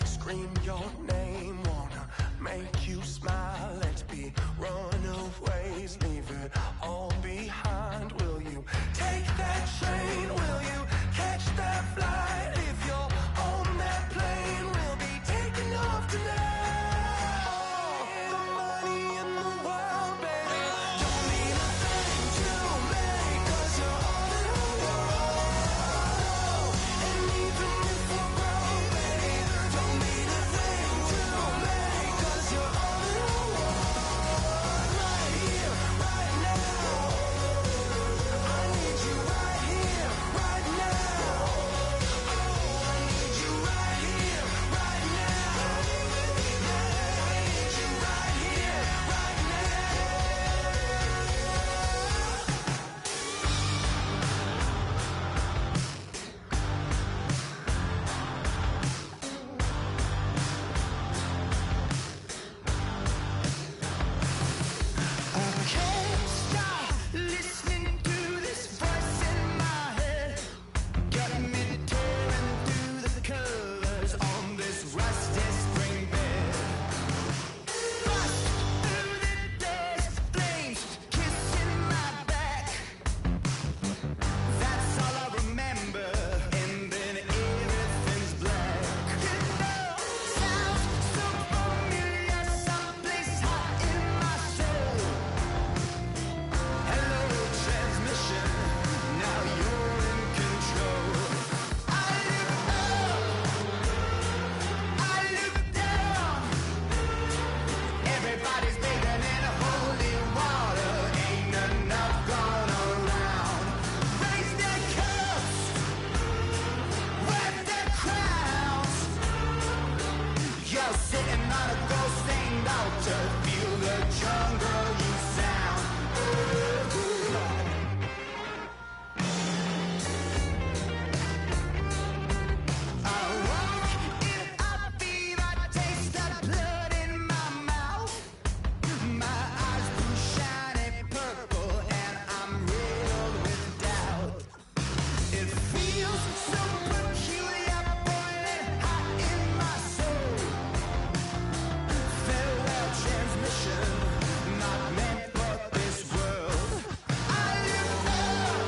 Scream your name, wanna make you smile. Let's be runaways, leave it all behind. Will you take that train? Will you catch that flight? If you're on that plane, we'll be taking off tonight. All the money in the world, baby, don't mean a thing to me, 'cause you're all in the world. And even if we're broke, baby, don't mean a thing to me, 'cause you're all in the world. Right here, right now. You're sitting on a gold-stained altar. Feel the jungle you sound. I walk in a fever, taste the blood in my mouth. My eyes blue shiny purple, and I'm riddled with doubt. It feels so peculiar, boiling hot in my soul. Farewell transmission, not meant for this world. I look up,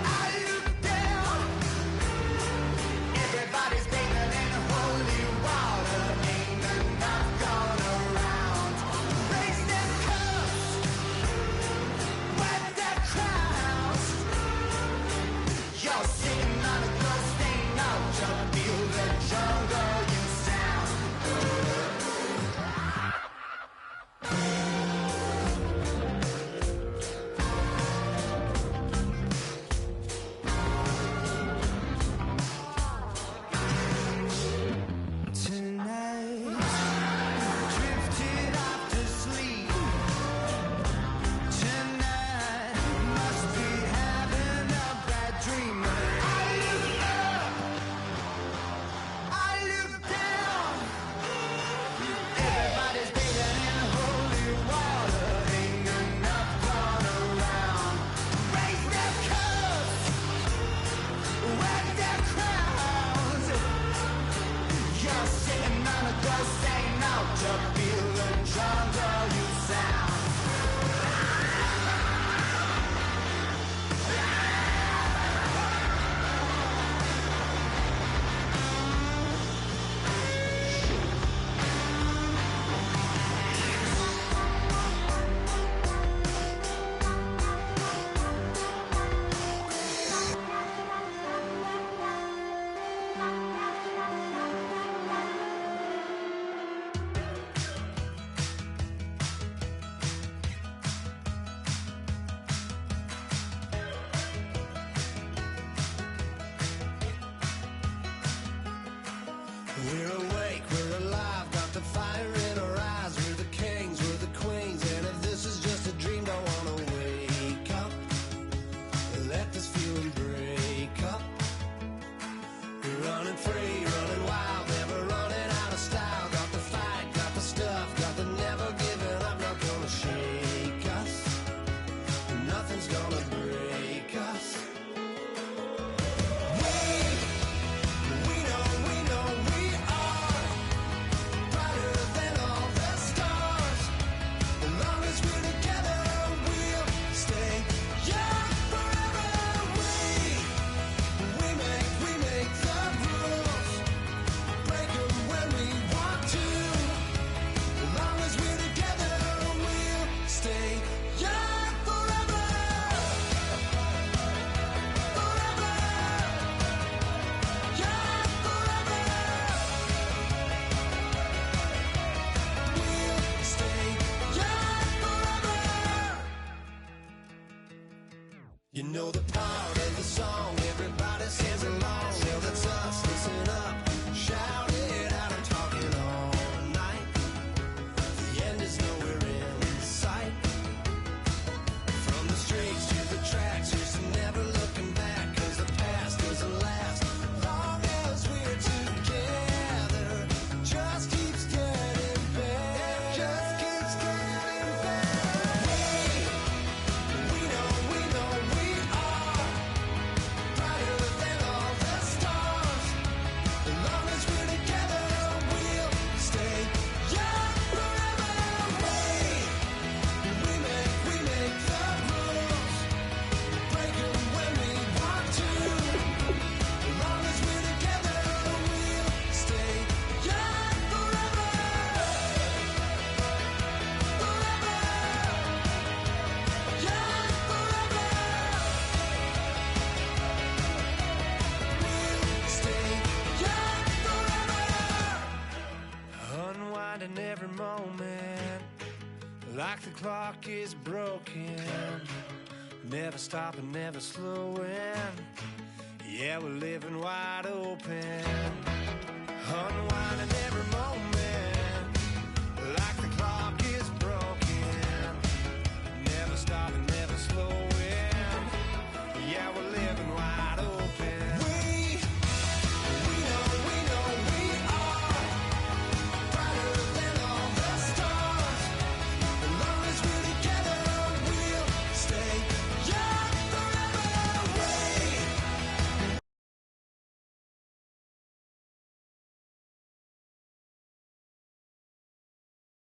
I look down. Everybody's bathing in holy water, ain't enough gone around. Raise their cups, wet their crowns. You're sitting on a gold-stained altar. Feel the jungle you sound. Tonight, drifted off to sleep. Tonight, must be having a bad dream. I look up, I look down. Everybody's bathing in holy water, ain't enough gone around. Raise their cups, wet their crowns. You're sitting on a gold-stained altar. Feel the jungle you sound. We're awake, we're alive, got the fire in our eyes. We're the kings, we're the queens, and if this is just a dream, don't wanna wake up. Let this feeling break up. We're running free, running wild, never running out of style. Got the fight, got the stuff, got the never giving up. Not gonna shake us, nothing's gonna break us. We know we are brighter than all the stars. As long as we're together, we'll stay young forever. We make the rules, break 'em when we want to. As long as we're together, we'll stay young forever. Forever. Young forever. We'll stay young forever. You know the part of the song, everybody sings along. Well, that's us, listen up, shout it out. I'm talking all night. The end is nowhere in sight. From the streets to the tracks, here's never looking back. 'Cause the past doesn't last long as we're together. Just keeps getting better. Just keeps getting better. We know we are brighter than all the stars. As long as we're together, we'll stay young forever. We make the rules, break 'em when we want to. As long as we're together, we'll stay young forever. Forever. Young forever. We'll stay young forever. Unwinding every moment, like the clock is broken. Never stopping, never slowing. Yeah, we're living wide open. Unwind.